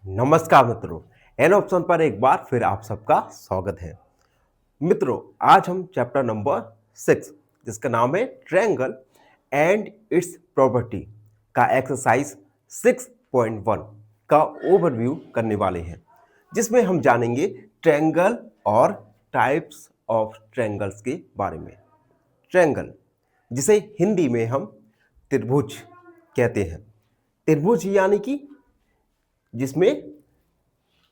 नमस्कार मित्रों। An option पर एक बार फिर आप सबका स्वागत है। मित्रों, आज हम चैप्टर नंबर 6 जिसका नाम है ट्रायंगल एंड इट्स प्रॉपर्टी का एक्सरसाइज 6.1 का ओवरव्यू करने वाले हैं, जिसमें हम जानेंगे ट्रायंगल और टाइप्स ऑफ ट्रायंगल्स के बारे में। ट्रायंगल, जिसे हिंदी में हम त्रिभुज कहते हैं। त्रिभुज यानी कि जिसमें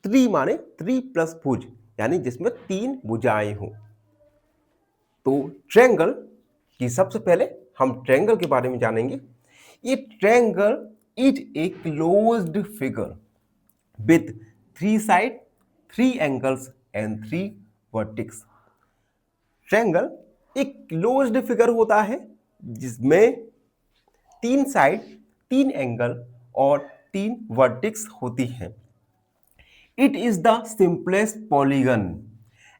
त्रि माने त्रि प्लस भुज, यानी जिसमें तीन भुजाएं हो। तो ट्रायंगल की सबसे पहले हम ट्रायंगल के बारे में जानेंगे। ये triangle is a closed figure with three side, three angles and three vertices. Triangle एक क्लोज्ड फिगर होता है जिसमें तीन साइड, तीन एंगल और तीन वर्टिक्स होती हैं। It is the simplest polygon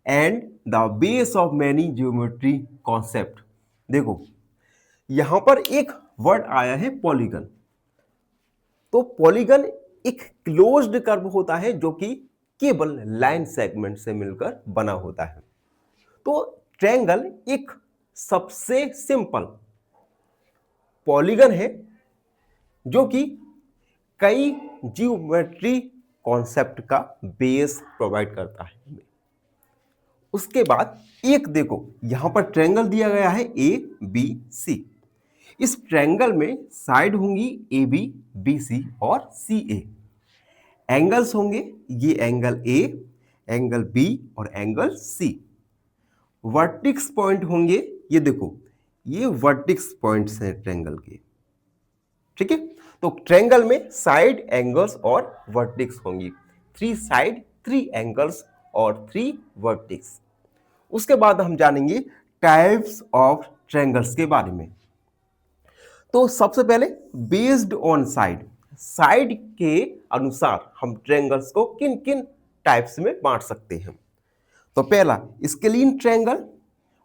and the base of many geometry concept। देखो, यहां पर एक वर्ड आया है पॉलीगन। तो पॉलीगन एक क्लोज्ड कर्व होता है जो कि केवल लाइन सेगमेंट से मिलकर बना होता है। तो ट्रायंगल एक सबसे सिंपल पॉलीगन है जो कि कई जियोमेट्री कॉन्सेप्ट का बेस प्रोवाइड करता है। उसके बाद एक देखो, यहां पर ट्रायंगल दिया गया है ए बी सी। इस ट्रायंगल में साइड होंगी ए बी, बी सी और सी ए। एंगल्स होंगे ये एंगल ए, एंगल बी और एंगल सी। वर्टिक्स पॉइंट होंगे, ये देखो, ये वर्टिक्स पॉइंट्स हैं ट्रायंगल के। ठीक है, तो ट्रायंगल में साइड, एंगल्स और वर्टिक्स होंगी। थ्री साइड, थ्री एंगल्स और थ्री वर्टिक्स। उसके बाद हम जानेंगे टाइप्स ऑफ ट्रायंगल्स के बारे में। तो सबसे पहले बेस्ड ऑन साइड, साइड के अनुसार हम ट्रायंगल्स को किन किन टाइप्स में बांट सकते हैं। तो पहला scalene triangle,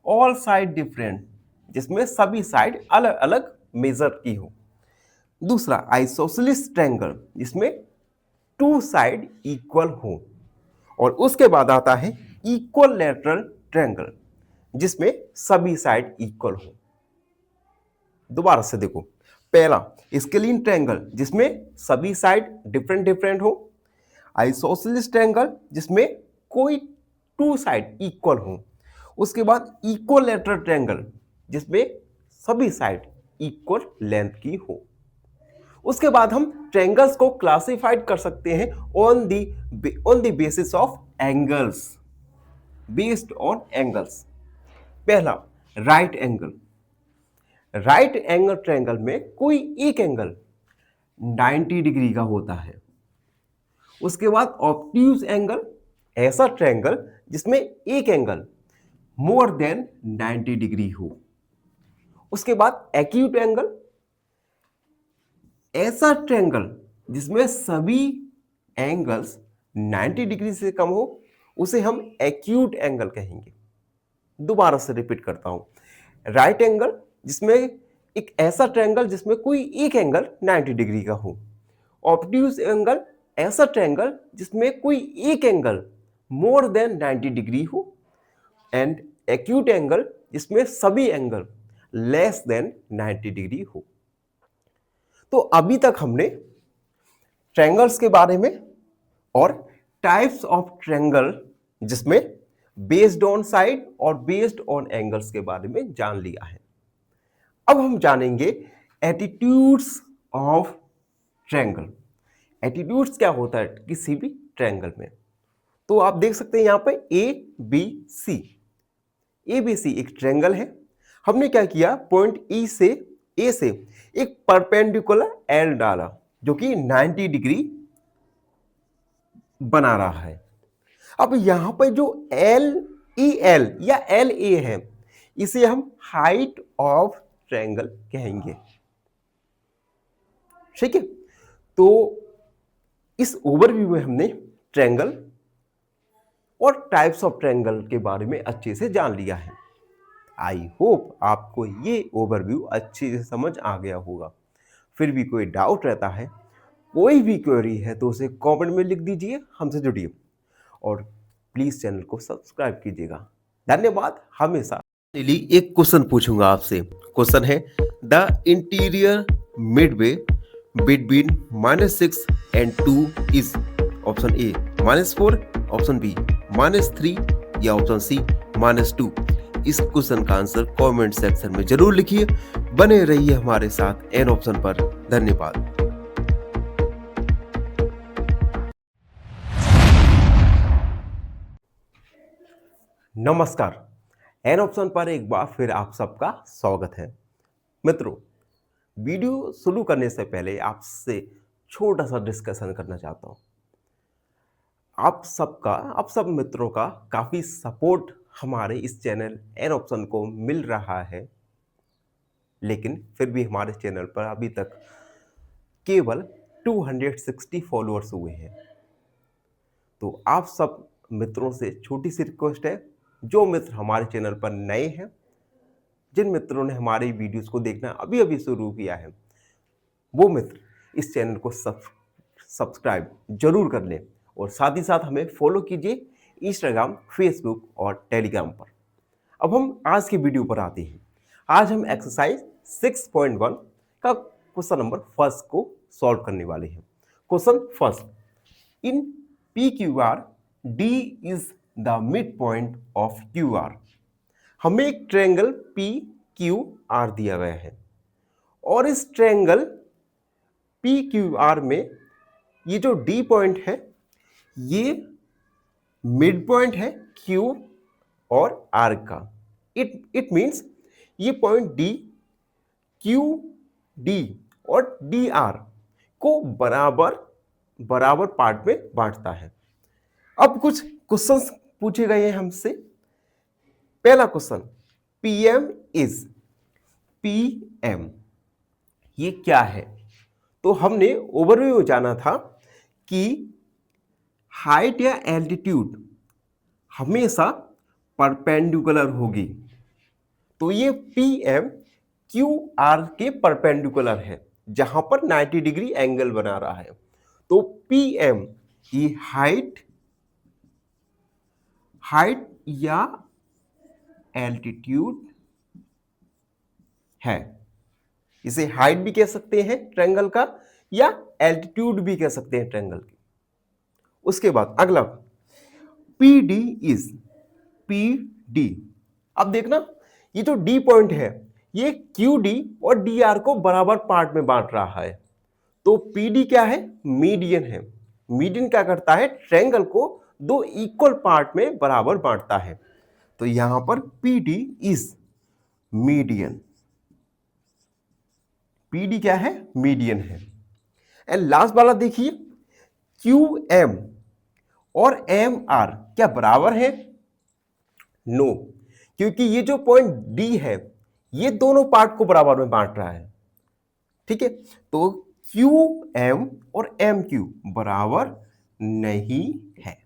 all side different, जिसमें सभी साइड अलग अलग मेजर की हो। दूसरा आइसोसेलेस ट्रायंगल, जिसमें टू साइड इक्वल हो। और उसके बाद आता है इक्विलैटरल ट्रायंगल, जिसमें सभी साइड इक्वल हो। दोबारा से देखो, पहला स्केलीन ट्रायंगल, जिसमें सभी साइड डिफरेंट डिफरेंट हो। आइसोसेलेस ट्रायंगल, जिसमें कोई टू साइड इक्वल हो। उसके बाद इक्विलैटरल ट्रायंगल, जिसमें सभी साइड इक्वल लेंथ की हो। उसके बाद हम ट्रायंगल्स को क्लासिफाइड कर सकते हैं on the basis of angles, based on angles. पहला right angle. Right angle triangle में कोई एक एंगल 90 डिग्री का होता है। उसके बाद ऑब्ट्यूज एंगल, ऐसा ट्रायंगल जिसमें एक एंगल मोर देन 90 डिग्री हो। उसके बाद एक्यूट एंगल, ऐसा ट्रायंगल जिसमें सभी एंगल्स 90 डिग्री से कम हो, उसे हम एक्यूट एंगल कहेंगे। दोबारा से रिपीट करता हूं। राइट एंगल, जिसमें एक ऐसा ट्रायंगल जिसमें कोई एक एंगल 90 डिग्री का हो। ऑब्ट्यूज एंगल, ऐसा ट्रायंगल जिसमें कोई एक एंगल मोर देन 90 डिग्री हो। एंड एक्यूट एंगल, जिसमें सभी एंगल लेस देन 90 डिग्री हो। तो अभी तक हमने ट्रायंगल्स के बारे में और टाइप्स ऑफ ट्रायंगल, जिसमें बेस्ड ऑन साइड और बेस्ड ऑन एंगल्स के बारे में जान लिया है। अब हम जानेंगे एटीट्यूड्स ऑफ ट्रायंगल। एटीट्यूड्स क्या होता है किसी भी ट्रायंगल में। तो आप देख सकते हैं यहां पर ए बी सी। ए बी सी एक ट्रायंगल है। हमने क्या किया, पॉइंट ई से, ए से एक परपेंडिकुलर एल डाला जो कि 90 डिग्री बना रहा है। अब यहां पर जो एल ई एल या एल ए है, इसे हम हाइट ऑफ ट्रायंगल कहेंगे। ठीक है, तो इस ओवरव्यू में हमने ट्रायंगल और टाइप्स ऑफ ट्रायंगल के बारे में अच्छे से जान लिया है। आई होप आपको ये ओवरव्यू अच्छे से समझ आ गया होगा। फिर भी कोई डाउट रहता है कोई भी क्वेरी है तो उसे कमेंट में लिख दीजिए, हमसे जुड़िए और प्लीज चैनल को सब्सक्राइब कीजिएगा। धन्यवाद हमेशा। एक क्वेश्चन पूछूंगा आपसे। क्वेश्चन है the interior midway between -6 and 2 is option A -4, option B -3 या ऑप्शन सी -2। इस क्वेश्चन का आंसर कमेंट सेक्शन में जरूर लिखिए। बने रहिए हमारे साथ एन ऑप्शन पर। धन्यवाद। नमस्कार, एन ऑप्शन पर एक बार फिर आप सबका स्वागत है। मित्रों, वीडियो शुरू करने से पहले आपसे छोटा सा डिस्कशन करना चाहता हूं। आप सब मित्रों का काफी सपोर्ट हमारे इस चैनल एन ऑप्शन को मिल रहा है, लेकिन फिर भी हमारे चैनल पर अभी तक केवल 260 फॉलोअर्स हुए हैं। तो आप सब मित्रों से छोटी सी रिक्वेस्ट है, जो मित्र हमारे चैनल पर नए हैं, जिन मित्रों ने हमारी वीडियोस को देखना अभी अभी शुरू किया है, वो मित्र इस चैनल को सब्सक्राइब जरूर कर लें और साथ ही साथ हमें फॉलो कीजिए इंस्टाग्राम, फेसबुक और टेलीग्राम पर। अब हम आज की वीडियो पर आते हैं। आज हम एक्सरसाइज 6.1 का क्वेश्चन नंबर फर्स्ट को सॉल्व करने वाले हैं। Question first, in PQR D is the midpoint of QR। हमें एक ट्रायंगल PQR दिया गया है और इस ट्रायंगल PQR में ये जो D पॉइंट है ये मिड पॉइंट है Q और R का। इट मीन्स ये पॉइंट D QD और DR को बराबर पार्ट में बांटता है। अब कुछ क्वेश्चंस पूछे गए हैं हमसे। पहला क्वेश्चन, PM इज, PM ये क्या है? तो हमने ओवरव्यू जाना था कि हाइट या एल्टीट्यूड हमेशा परपेंडिकुलर होगी। तो ये PM QR के परपेंडिकुलर है, जहां पर 90 डिग्री एंगल बना रहा है। तो PM ये हाइट या एल्टीट्यूड है। इसे हाइट भी कह सकते हैं ट्रायंगल का, या एल्टीट्यूड भी कह सकते हैं ट्रायंगल की। उसके बाद अगला, PD इज, PD। अब देखना, ये जो D पॉइंट है ये QD और DR को बराबर पार्ट में बांट रहा है। तो PD क्या है? मीडियन है। मीडियन क्या करता है? ट्रायंगल को दो इक्वल पार्ट में बराबर बांटता है। तो यहां पर PD इज मीडियन। PD क्या है? मीडियन है। एंड लास्ट वाला देखिए, QM और MR क्या बराबर है? नो, क्योंकि ये जो पॉइंट D है ये दोनों पार्ट को बराबर में बांट रहा है। ठीक है, तो QM और MQ बराबर नहीं है।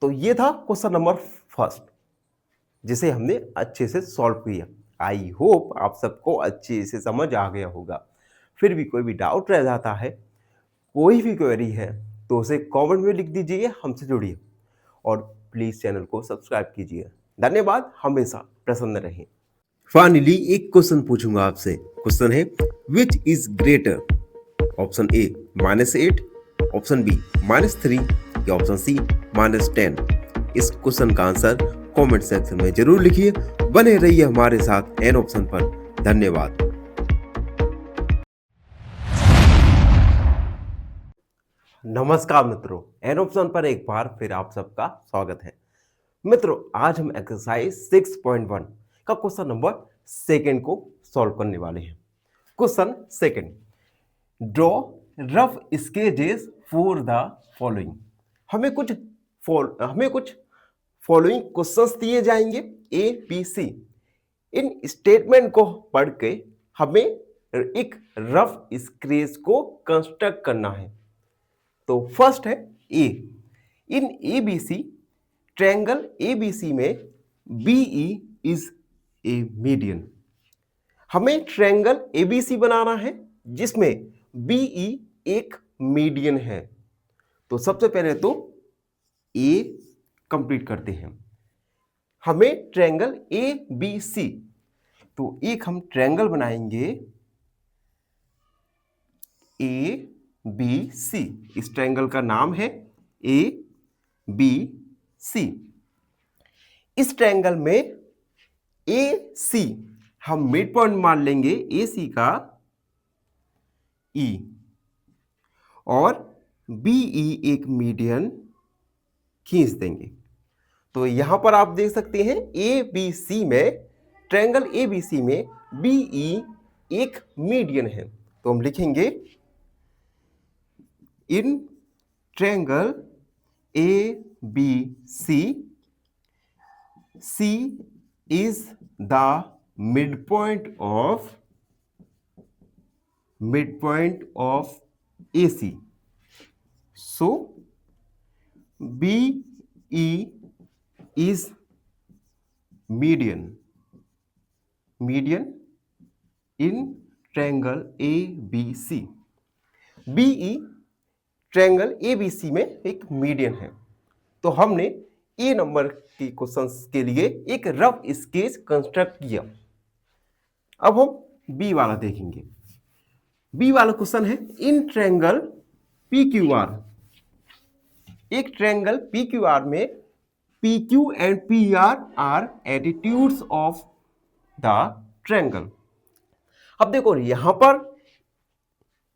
तो ये था क्वेश्चन नंबर फर्स्ट, जिसे हमने अच्छे से सॉल्व किया। आई होप आप सबको अच्छे से समझ आ गया होगा। फिर भी कोई भी डाउट रह जाता है, कोई भी क्वेरी है, तो उसे कमेंट में लिख दीजिए, हमसे जुड़िए और प्लीज चैनल को सब्सक्राइब कीजिए। धन्यवाद, हमेशा प्रसन्न रहें। फाइनली एक क्वेश्चन पूछूंगा आपसे। क्वेश्चन है which is greater? Option A -8, option B -3 या ऑप्शन सी -10। इस क्वेश्चन का आंसर कमेंट सेक्शन में जरूर लिखिए। बने रहिए हमारे साथ एन ऑप्शन पर। धन्यवाद। नमस्कार मित्रों, एन ऑप्शन पर एक बार फिर आप सबका स्वागत है। मित्रों, आज हम एक्सरसाइज 6.1 का क्वेश्चन नंबर सेकंड को सॉल्व करने वाले हैं। Question second, draw rough sketches for the following. हमें कुछ फॉलोइंग क्वेश्चंस दिए जाएंगे ABC। इन स्टेटमेंट को पढ़ के हमें एक रफ स्केच को कंस्ट्रक्ट करना है। तो फर्स्ट है ए। इन ABC, ट्रायंगल ABC में BE इज ए मीडियन। हमें ट्रायंगल ABC बनाना है जिसमें BE एक मीडियन है। तो सबसे पहले तो ए कंप्लीट करते हैं। हमें ट्रायंगल ए बी सी, तो एक हम ट्रायंगल बनाएंगे ए बी सी। इस ट्रायंगल का नाम है ए बी सी। इस ट्रायंगल में ए सी हम मिड पॉइंट मान लेंगे ए सी का ई, और बी ई एक मीडियन खींच देंगे। तो यहां पर आप देख सकते हैं ए बी सी में, ट्रायंगल ए बी सी में बी ई एक मीडियन है। तो हम लिखेंगे in triangle A B C, C is the midpoint of AC. So BE is median in triangle ABC. BE triangle ABC में एक मीडियन है। तो हमने ए नंबर के क्वेश्चंस के लिए एक रफ स्केच कंस्ट्रक्ट किया। अब हम बी वाला देखेंगे। बी वाला क्वेश्चन है इन ट्रायंगल PQR, एक ट्रायंगल PQR में PQ and PR are altitudes of the triangle. अब देखो यहां पर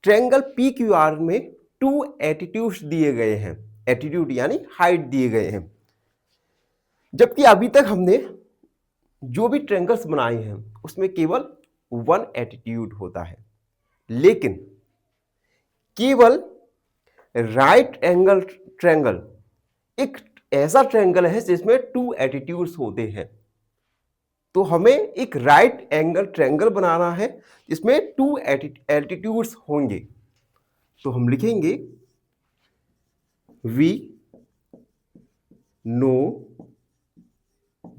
ट्रायंगल PQR में 2 एटीट्यूड्स दिए गए हैं। एटीट्यूड यानी हाइट दिए गए हैं। जबकि अभी तक हमने जो भी ट्रायंगल्स बनाए हैं उसमें केवल 1 एटीट्यूड होता है, लेकिन केवल राइट एंगल ट्रायंगल एक ऐसा ट्रायंगल है जिसमें 2 एटीट्यूड्स होते हैं। तो हमें एक राइट एंगल ट्रायंगल बनाना है जिसमें 2 एटीट्यूड्स होंगे। तो हम लिखेंगे we know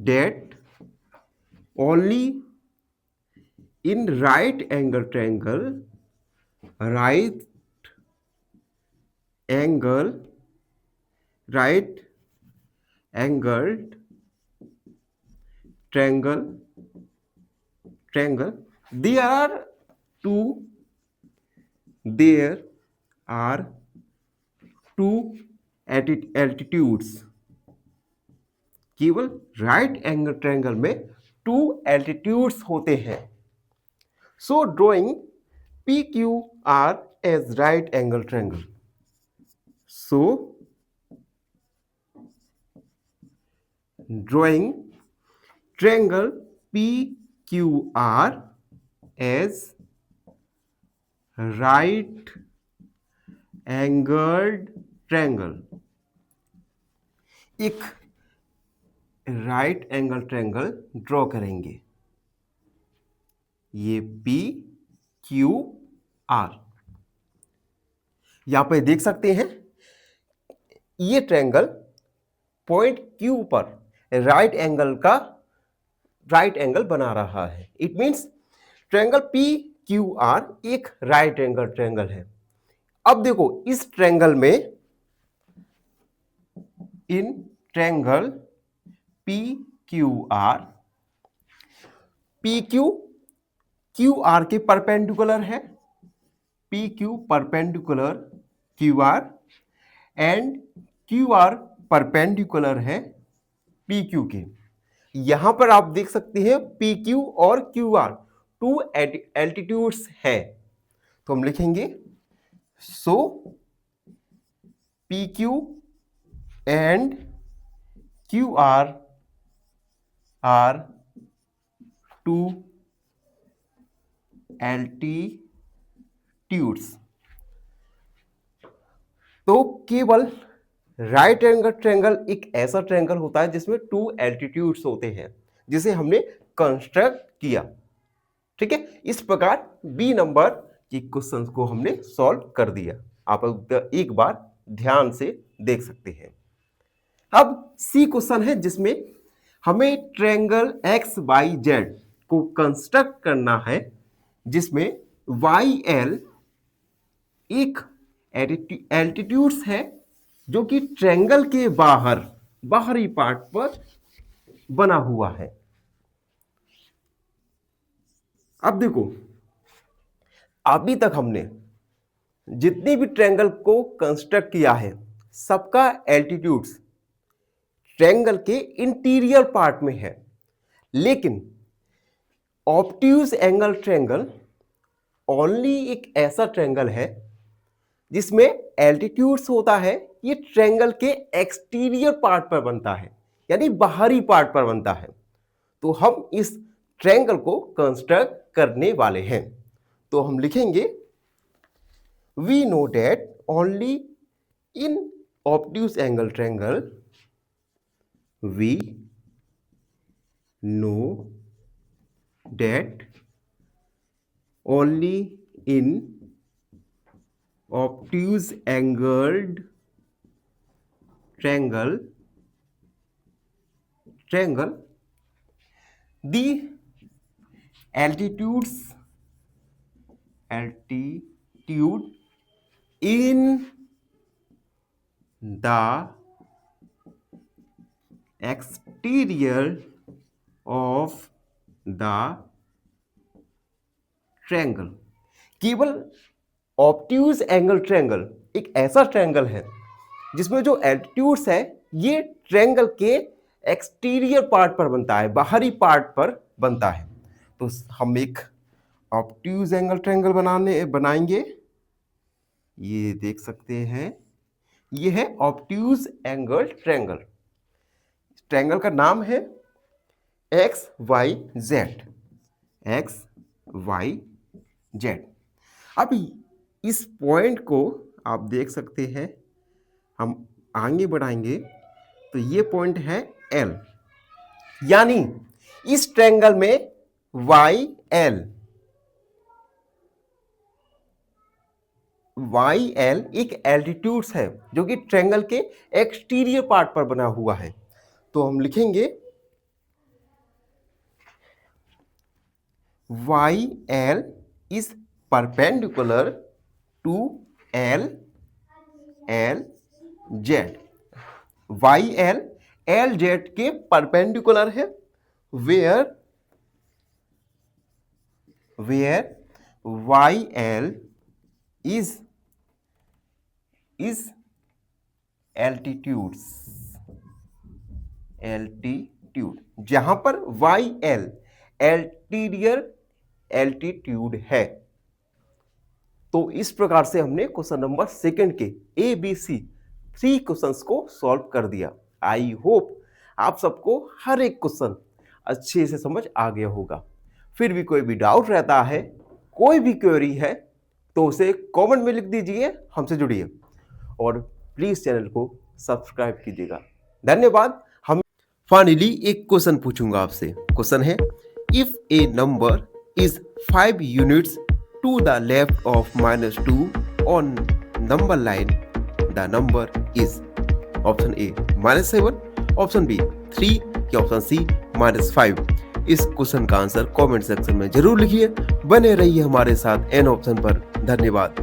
that only in right angled triangle there are two altitudes। केवल राइट एंगल ट्रायंगल में 2 एल्टीट्यूड्स होते हैं। So drawing PQR as right angle triangle. So drawing triangle PQR as right angled triangle. एक right angle triangle draw करेंगे। ये PQR यहां पे देख सकते हैं। ये ट्रायंगल पॉइंट Q पर राइट एंगल बना रहा है। इट मींस ट्रायंगल PQR एक राइट एंगल ट्रायंगल है। अब देखो इस ट्रायंगल में, in triangle PQR, PQ QR के परपेंडिकुलर है, PQ perpendicular QR and QR perpendicular है PQ के। यहां पर आप देख सकते हैं PQ और QR 2 एल्टीट्यूड्स है। तो हम लिखेंगे सो PQ and QR are 2 altitudes। तो केवल राइट एंगल ट्रायंगल एक ऐसा ट्रायंगल होता है जिसमें 2 एल्टीट्यूड्स होते हैं, जिसे हमने कंस्ट्रक्ट किया। ठीक है, इस प्रकार बी नंबर के क्वेश्चंस को हमने सॉल्व कर दिया। आप एक बार ध्यान से देख सकते हैं। अब सी क्वेश्चन है जिसमें हमें ट्रायंगल XYZ को कंस्ट्रक्ट करना है, जिसमें YL एक एल्टीट्यूड्स है जो कि ट्रायंगल के बाहरी पार्ट पर बना हुआ है। अब देखो, अभी तक हमने जितनी भी ट्रायंगल को कंस्ट्रक्ट किया है सबका एल्टीट्यूड्स ट्रायंगल के इंटीरियर पार्ट में है, लेकिन ऑब्ट्यूज एंगल ट्रायंगल ओनली एक ऐसा ट्रायंगल है जिसमें एल्टीट्यूड्स होता है, ये ट्रायंगल के एक्सटीरियर पार्ट पर बनता है, यानी बाहरी पार्ट पर बनता है। तो हम इस ट्रायंगल को कंस्ट्रक्ट करने वाले हैं। तो हम लिखेंगे we know that only in obtuse angle triangle we know that only in obtuse angled triangle the altitude in the exterior of the triangle। केवल ऑब्ट्यूज एंगल ट्रायंगल एक ऐसा ट्रायंगल है जिसमें जो एल्टीट्यूड्स है ये ट्रायंगल के एक्सटीरियर पार्ट पर बनता है, बाहरी पार्ट पर बनता है। तो हम एक ऑब्ट्यूज एंगल ट्रायंगल बनाएंगे। ये देख सकते हैं, ये है ऑब्ट्यूज एंगल ट्रायंगल। ट्रायंगल का नाम है एक्स वाई जेड। अभी इस पॉइंट को आप देख सकते हैं, हम आगे बढ़ाएंगे तो ये पॉइंट है एल, यानी इस ट्रायंगल में वाई एल एक एल्टीट्यूड्स है जो कि ट्रायंगल के एक्सटीरियर पार्ट पर बना हुआ है। तो हम लिखेंगे Y L is perpendicular to L Z. Y L Z के परपेंडिकुलर है, where Y L is altitude, जहां पर वाई एल एल्टीरियर एल्टीट्यूड है। तो इस प्रकार से हमने क्वेश्चन नंबर सेकंड के ABC 3 क्वेश्चंस को सॉल्व कर दिया। आई होप आप सबको हर एक क्वेश्चन अच्छे से समझ आ गया होगा। फिर भी कोई भी डाउट रहता है, कोई भी क्वेरी है, तो उसे कमेंट में लिख दीजिए, हमसे जुड़िए और प्लीज चैनल को सब्सक्राइब कीजिएगा। धन्यवाद। हम फाइनली एक क्वेश्चन पूछूंगा आपसे। क्वेश्चन है, if A number is 5 units to the left of -2 on number line, the number is option A -7, option B 3 या option C -5। इस क्वेश्चन का आंसर कमेंट सेक्शन में जरूर लिखिए। बने रहिए हमारे साथ एन ऑप्शन पर। धन्यवाद।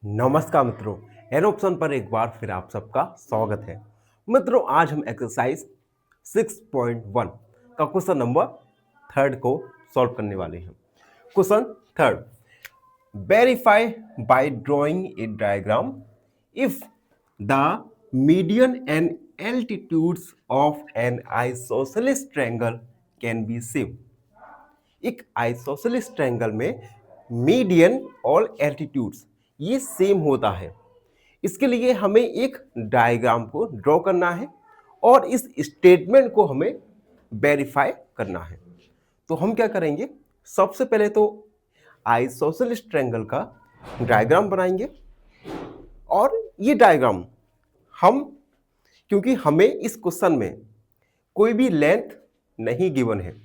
नमस्कार मित्रों, एन ऑप्शन पर एक बार फिर आप सबका स्वागत है। मित्रों, आज हम एक्सरसाइज 6.1 का क्वेश्चन नंबर 3 को सॉल्व करने वाले हैं। Question 3, verify bye drawing a diagram if the median and altitudes of N isosceles triangle can be same. एक आइसोसेलेस ट्रायंगल में मीडियन और एल्टीट्यूड्स ये सेम होता है। इसके लिए हमें एक डायग्राम को ड्रॉ करना है और इस स्टेटमेंट को हमें वेरीफाई करना है। तो हम क्या करेंगे, सबसे पहले तो आइसोसेलेस ट्रायंगल का डायग्राम बनाएंगे। और ये डायग्राम हम, क्योंकि हमें इस क्वेश्चन में कोई भी लेंथ नहीं गिवन है,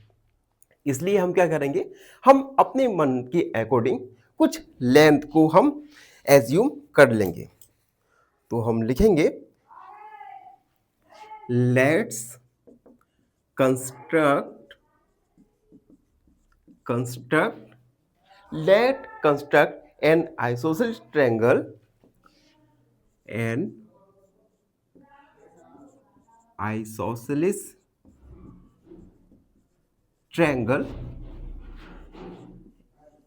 इसलिए हम क्या करेंगे, हम अपने मन के अकॉर्डिंग कुछ लेंथ को हम एज्यूम कर लेंगे। तो हम लिखेंगे, let's construct let construct an isosceles triangle an isosceles triangle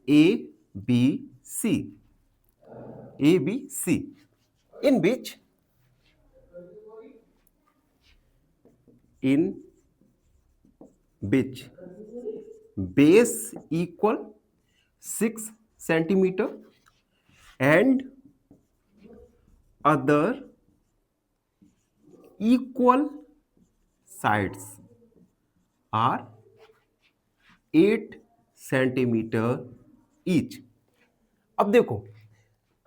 ABC in which base equal 6 centimeter and other equal sides are 8 centimetre each. अब देखो,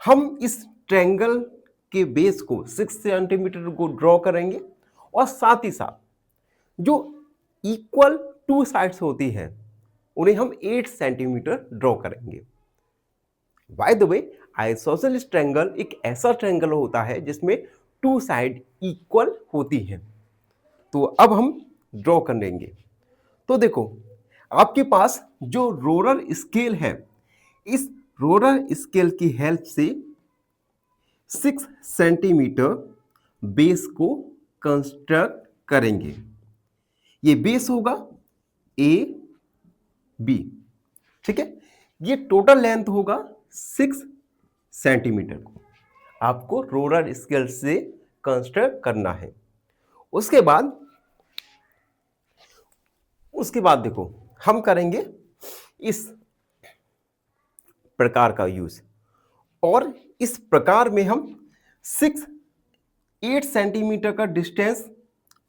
हम इस ट्रायंगल के बेस को 6 सेंटीमीटर को ड्रॉ करेंगे और साथ ही साथ जो इक्वल टू साइड्स होती हैं उन्हें हम 8 सेंटीमीटर ड्रॉ करेंगे। By the way, isosceles triangle एक ऐसा ट्रायंगल होता है जिसमें टू साइड इक्वल होती हैं। तो अब हम ड्रॉ कर लेंगे। तो देखो, आपके पास जो रोलर स्केल है, इस रोलर स्केल की हेल्प से 6 सेंटीमीटर बेस को कंस्ट्रक्ट करेंगे। ये बेस होगा ए बी, ठीक है। ये टोटल लेंथ होगा 6 सेंटीमीटर को आपको रोलर स्केल से कंस्ट्रक्ट करना है। उसके बाद देखो, हम करेंगे इस प्रकार का यूज, और इस प्रकार में हम 8 सेंटीमीटर का डिस्टेंस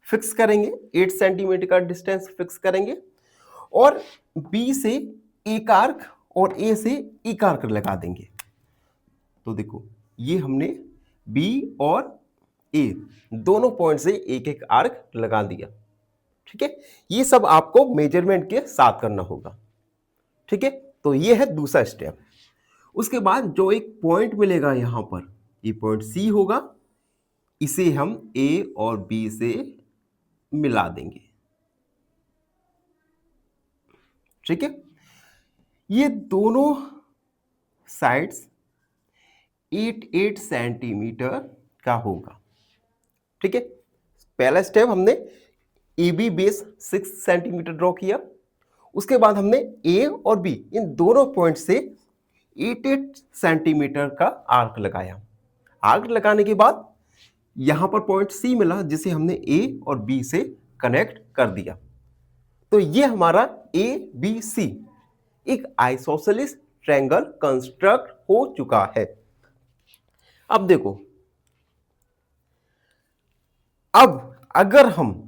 फिक्स करेंगे, 8 सेंटीमीटर का डिस्टेंस फिक्स करेंगे और बी से एक आर्क और ए से एक आर्क लगा देंगे। तो देखो, ये हमने बी और ए दोनों पॉइंट से एक एक आर्क लगा दिया, ठीक है। ये सब आपको मेजरमेंट के साथ करना होगा, ठीक है। तो ये है दूसरा स्टेप। उसके बाद जो एक पॉइंट मिलेगा यहां पर, ये पॉइंट सी होगा, इसे हम ए और बी से मिला देंगे, ठीक है। ये दोनों साइड्स 8 सेंटीमीटर का होगा, ठीक है। पहला स्टेप हमने A B base 6 centimetre draw किया। उसके बाद हमने ए और बी इन दोनों पॉइंट से 8 सेंटीमीटर का आर्क लगाया। आर्क लगाने के बाद यहां पर पॉइंट सी मिला, जिसे हमने ए और बी से कनेक्ट कर दिया। तो ये हमारा ए बी सी एक आइसोसेलेस ट्रायंगल कंस्ट्रक्ट हो चुका है। अब देखो, अब अगर हम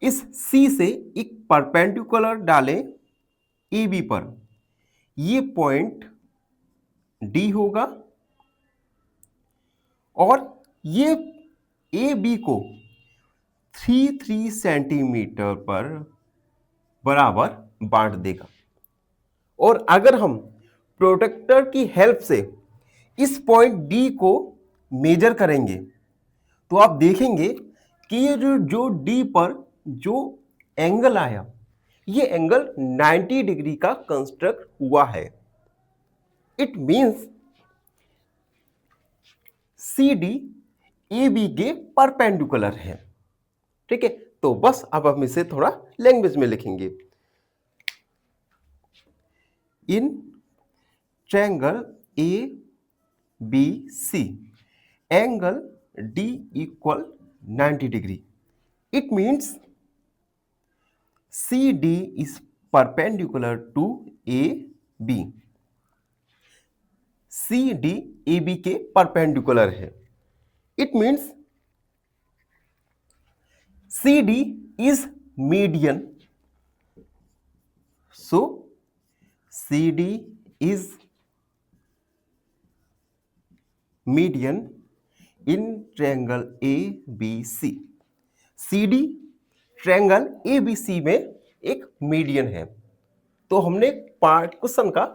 इस C से एक परपेंडिकुलर डालें AB पर, ये पॉइंट D होगा और ये AB को 3 सेंटीमीटर पर बराबर बांट देगा। और अगर हम प्रोटेक्टर की हेल्प से इस पॉइंट D को मेजर करेंगे तो आप देखेंगे कि ये जो D पर जो एंगल आया, ये एंगल 90 डिग्री का कंस्ट्रक्ट हुआ है। इट मींस CD AB के परपेंडिकुलर है, ठीक है। तो बस अब हम इसे थोड़ा लैंग्वेज में लिखेंगे। In triangle ABC angle D equal 90 degree. It means CD is perpendicular to AB. CD AB के परपेंडिकुलर है। It means CD is median. So CD is median in triangle ABC. CD triangle ABC में एक median है। तो हमने question का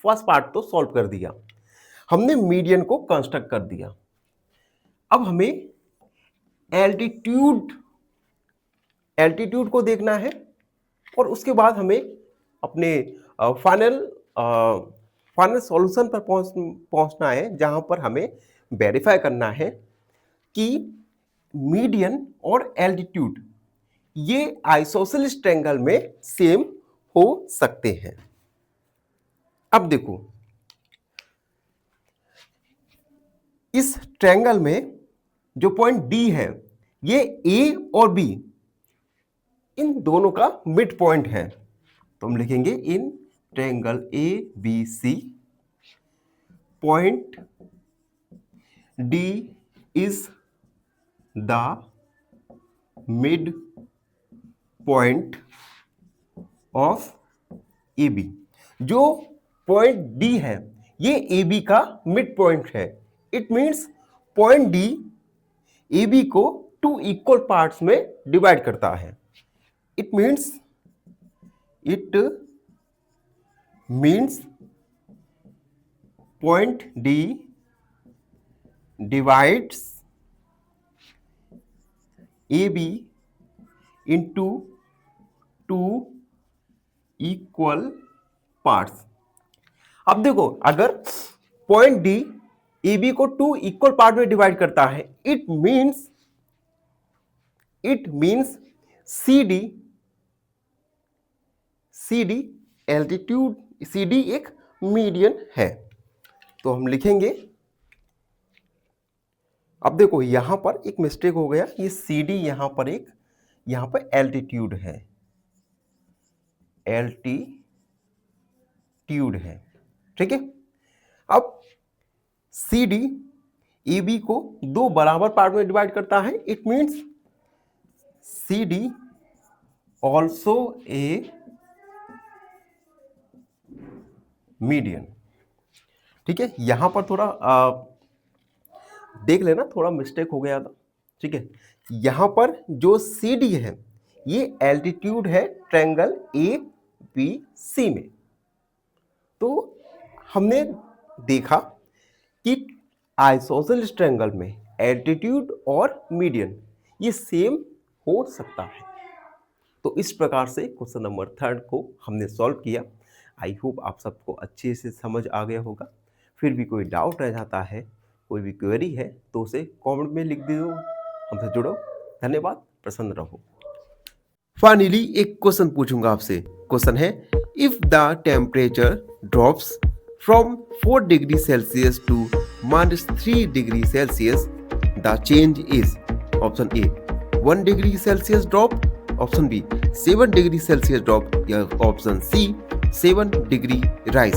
first part तो solve कर दिया, हमने मीडियन को कंस्ट्रक्ट कर दिया। अब हमें एल्टीट्यूड को देखना है और उसके बाद हमें अपने फाइनल फाइनल सॉल्यूशन पर पहुंचना है, जहां पर हमें वेरीफाई करना है कि मीडियन और एल्टीट्यूड ये आइसोसेलेस ट्रायंगल में सेम हो सकते हैं। अब देखो, इस ट्रायंगल में जो पॉइंट डी है, ये ए और बी इन दोनों का मिड पॉइंट है। तो हम लिखेंगे in triangle A B C point D is the mid point of A B. जो पॉइंट डी है ये ए बी का मिड पॉइंट है। It means point D A B को 2 इक्वल पार्ट्स में डिवाइड करता है। It means point D divides AB into 2 equal parts। अब देखो, अगर पॉइंट D AB को 2 इक्वल पार्ट में डिवाइड करता है, it means CD altitude, CD एक मीडियन है। तो हम लिखेंगे, अब देखो यहां पर एक मिस्टेक हो गया, ये CD यहां पर एल्टीट्यूड है, ठीक है। अब CD AB को 2 बराबर पार्ट में डिवाइड करता है। It means CD also a median, ठीक है। यहां पर थोड़ा देख लेना, थोड़ा मिस्टेक हो गया था, ठीक है। यहां पर जो CD है ये एल्टीट्यूड है ट्रायंगल ABC में। तो हमने देखा कि आइसोसेलेस ट्रायंगल में एल्टीट्यूड और मीडियन ये सेम हो सकता है। तो इस प्रकार से क्वेश्चन नंबर 3 को हमने सॉल्व किया। आई होप आप सबको अच्छे से समझ आ गया होगा। फिर भी कोई डाउट रह जाता है, कोई भी क्वेरी है, तो उसे कमेंट में लिख दो। हमसे जुड़ो। धन्यवाद, प्रसन्न रहो। फाइनली एक क्वेश्चन पूछूंगा आपसे। क्वेश्चन है, if the temperature drops from 4 degree Celsius to -3 degree Celsius, the change is option A 1 degree Celsius drop, option B 7 degree Celsius drop, या ऑप्शन सी 7 डिग्री राइज।